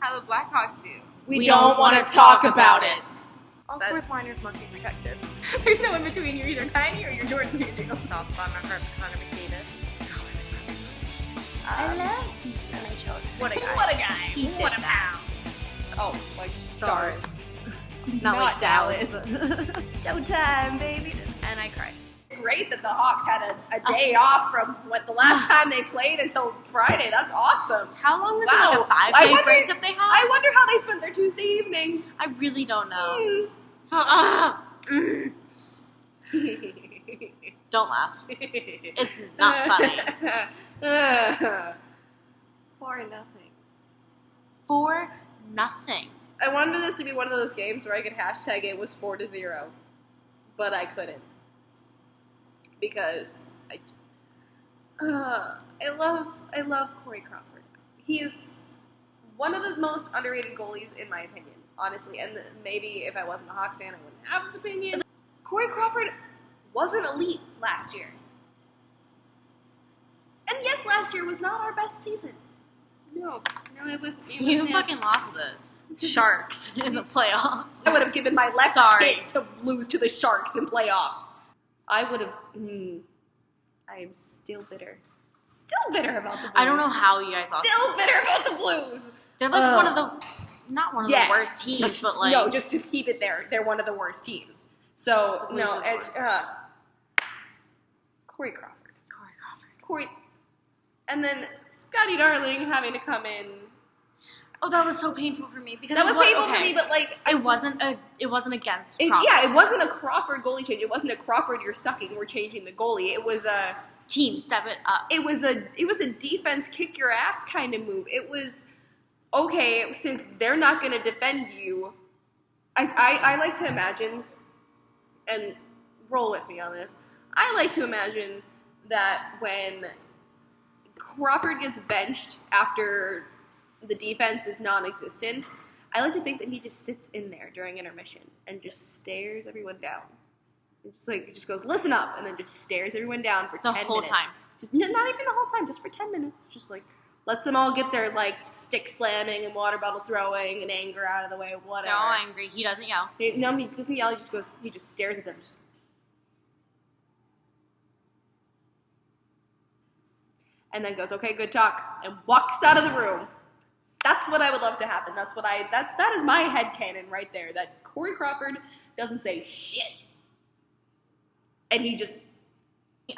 how the Blackhawks do. We don't want to talk about it. All fourth liners must be protected. There's no in between. You're either Tiny or you're Jordan Juju. Soft spot in my heart for Connor McDavid. I love NHL. What a guy. What a guy. He What did a that. pound. Oh, like stars. Not like Dallas. Showtime, baby. And I cried. Great that the Hawks had a day off from the last time they played until Friday. That's awesome. How long was Wow. it? Like a 5-day break that they had? I wonder how they spent their Tuesday evening. I really don't know. Don't laugh. It's not funny. 4-0. 4-0. I wanted this to be one of those games where I could hashtag it was 4-0, but I couldn't because I love Corey Crawford. He's one of the most underrated goalies in my opinion, honestly. And maybe if I wasn't a Hawks fan, I wouldn't have this opinion. Corey Crawford wasn't elite last year, and yes, last year was not our best season. No, it was. You fucking lost the Sharks in the playoffs. I would have given my left tit to lose to the Sharks in playoffs. I would have. I am still bitter. Still bitter about the Blues. I don't know how you guys lost. Still bitter about the Blues. They're like one of the, not one of the worst teams, but like. No, just keep it there. They're one of the worst teams. So, no, it's Corey Crawford. And then Scotty Darling having to come in. Oh, that was so painful for me because That was painful for me, but like it wasn't against Crawford. it wasn't a Crawford goalie change. It wasn't a Crawford you're sucking. We're changing the goalie. It was a team step it up. It was a defense kick your ass kind of move. It was okay since they're not going to defend you. I like to imagine, and roll with me on this. I like to imagine that when Crawford gets benched after the defense is non-existent, I like to think that he just sits in there during intermission and just stares everyone down. Just goes, listen up, and then just stares everyone down for 10 minutes. The whole time. Just not even the whole time, just for 10 minutes. Just like lets them all get their like stick slamming and water bottle throwing and anger out of the way, whatever. They're all angry. He doesn't yell. He doesn't yell. He just stares at them. And then goes, okay, good talk, and walks out of the room. That's what I would love to happen. That is my headcanon right there, that Corey Crawford doesn't say shit. And he just...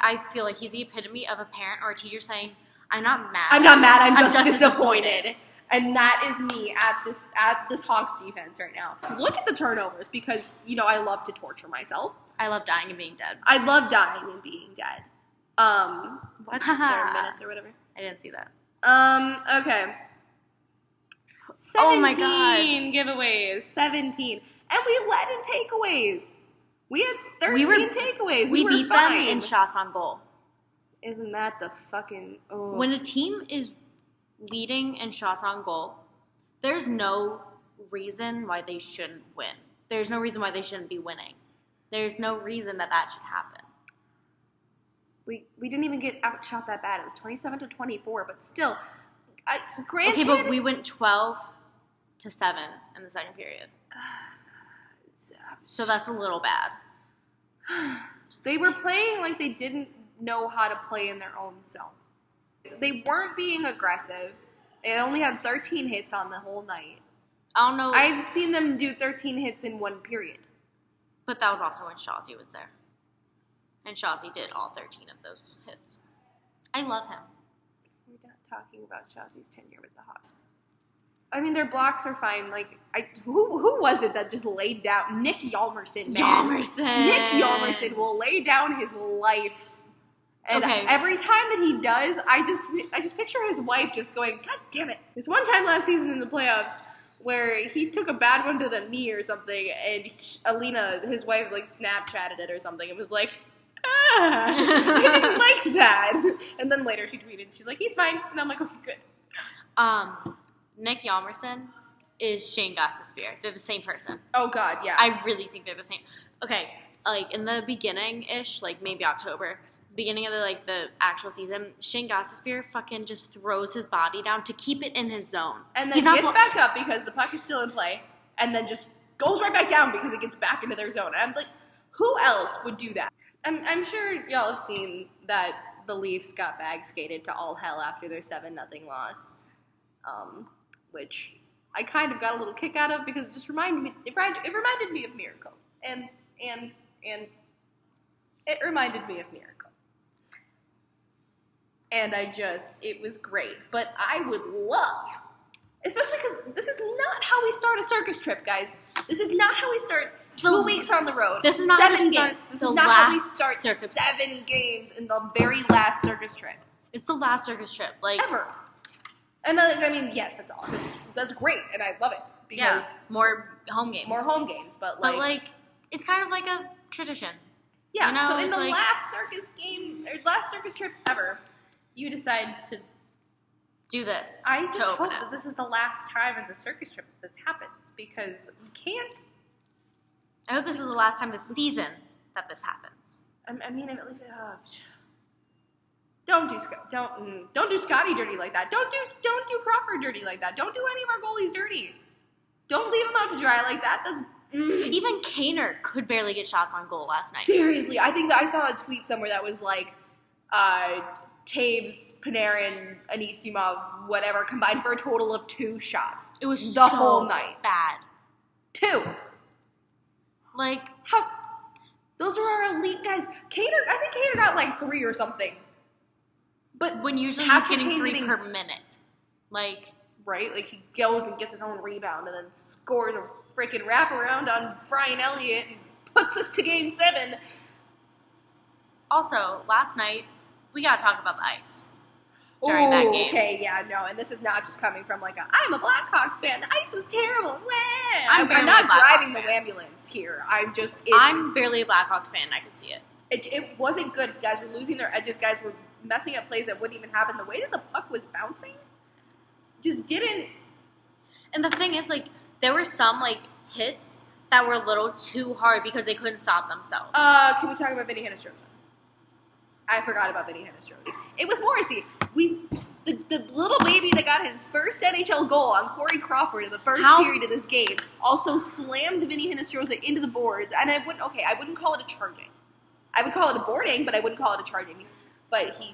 I feel like he's the epitome of a parent or a teacher saying, I'm not mad. I'm just disappointed. And that is me at this Hawks defense right now. Look at the turnovers, because, I love to torture myself. I love dying and being dead. I love dying and being dead. What? Their minutes or whatever. I didn't see that. Okay. 17 oh my God. giveaways. 17. And we led in takeaways. We had 13 takeaways. We were beat fine. them in shots on goal. Isn't that the fucking... Oh. When a team is leading in shots on goal, there's no reason why they shouldn't win. There's no reason why they shouldn't be winning. There's no reason that should happen. We didn't even get outshot that bad. It was 27-24, but still, granted... Okay, but we went 12-7 in the second period. So that's a little bad. They were playing like they didn't know how to play in their own zone. They weren't being aggressive. They only had 13 hits on the whole night. I don't know. I've seen them do 13 hits in one period. But that was also when Shawzy was there. And Shawzy did all 13 of those hits. I love him. We're not talking about Shawzy's tenure with the Hawks. I mean, their blocks are fine. Like, who was it that just laid down? Nick Hjalmarsson, man. Nick Hjalmarsson will lay down his life. And every time that he does, I just picture his wife just going, God damn it. There's one time last season in the playoffs where he took a bad one to the knee or something, and Alina, his wife, like, Snapchatted it or something and was like, I didn't like that. And then later she tweeted, she's like, he's fine. And I'm like, okay, good. Nick Hjalmarsson is Shane Gostisbehere. They're the same person. Oh, God, yeah. I really think they're the same. Okay, like, in the beginning-ish, like, maybe October, beginning of the actual season, Shane Gostisbehere fucking just throws his body down to keep it in his zone. And then gets back up because the puck is still in play, and then just goes right back down because it gets back into their zone. And I'm like, who else would do that? I'm sure y'all have seen that the Leafs got bag skated to all hell after their 7-0 loss, which I kind of got a little kick out of because it just reminded me of Miracle, and it reminded me of Miracle. And it was great. But I would love, especially because this is not how we start a circus trip, guys. This is not how we start 2 weeks on the road. This is not 7 games. This is not how we start circus 7 games in the very last circus trip. It's the last circus trip. Ever. And I mean, yes, that's all. That's great, and I love it. Because more home games. More home games, but it's kind of like a tradition. Yeah, you know, so in the last circus trip ever, you decide to do this. I just hope that this is the last time in the circus trip that this happens, because we can't. I hope this is the last time this season that this happens. Don't do Scotty dirty like that. Don't do Crawford dirty like that. Don't do any of our goalies dirty. Don't leave them out to dry like that. That's even Kaner could barely get shots on goal last night. Seriously, I think that I saw a tweet somewhere that was like, Taves, Panarin, Anisimov, whatever, combined for a total of 2 shots. It was the whole night. Bad. 2. How? Those are our elite guys. I think Kaner got 3 or something. But when usually he's getting 3 per minute. Right? He goes and gets his own rebound and then scores a freaking wraparound on Brian Elliott and puts us to Game 7. Also, last night, we gotta talk about the ice during that game. Okay, yeah, no, and this is not just coming from I'm a Blackhawks fan. The ice was terrible. Wah. I'm not driving the ambulance here. I'm barely a Blackhawks fan. I can see it. It wasn't good. Guys were losing their edges. Guys were messing up plays that wouldn't even happen. The way that the puck was bouncing just didn't. And the thing is, there were some hits that were a little too hard because they couldn't stop themselves. Can we talk about Vinny Hinostroza? I forgot about Vinny Hinostroza. It was Morrissey. The little baby that got his first NHL goal on Corey Crawford in the first period of this game also slammed Vinny Hinostroza into the boards. And I wouldn't call it a charging. I would call it a boarding, but I wouldn't call it a charging. But he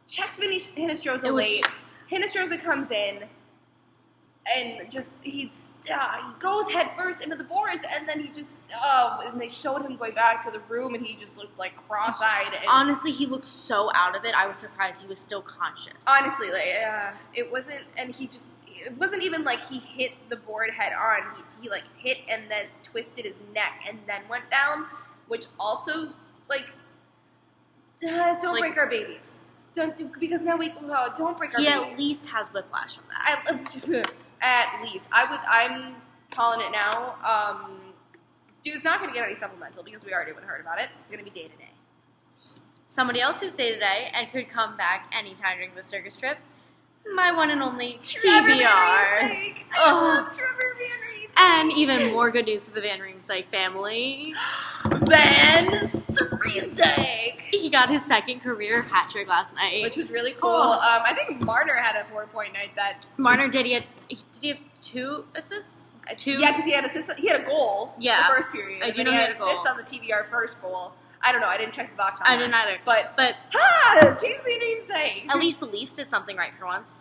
checks Vinny Hinostroza late. Hinostroza comes in, and he goes head first into the boards, and then and they showed him going back to the room, and he just looked cross-eyed. And honestly, he looked so out of it. I was surprised he was still conscious. Honestly, it wasn't, and it wasn't even he hit the board head on. He hit and then twisted his neck and then went down, which also don't break our babies. Because now don't break our babies. He at least has whiplash from that. At least. I'm calling it now. Dude's not going to get any supplemental because we already would have heard about it. It's going to be day-to-day. Somebody else who's day-to-day and could come back anytime during the circus trip, my one and only TBR. I love Trevor Van Riemsdyk. And even more good news for the Van Riemsdyk family. Van Riemsdyk! He got his second career hat trick last night. Which was really cool. I think Marner had a 4-point night Marner did. He have 2 assists? 2? Yeah, because he had assists. He had a goal in the first period. I do know he had a goal. Assist on the TBR first goal. I don't know. I didn't check the box on that. I didn't either. But James Van Riemsdyk. At least the Leafs did something right for once.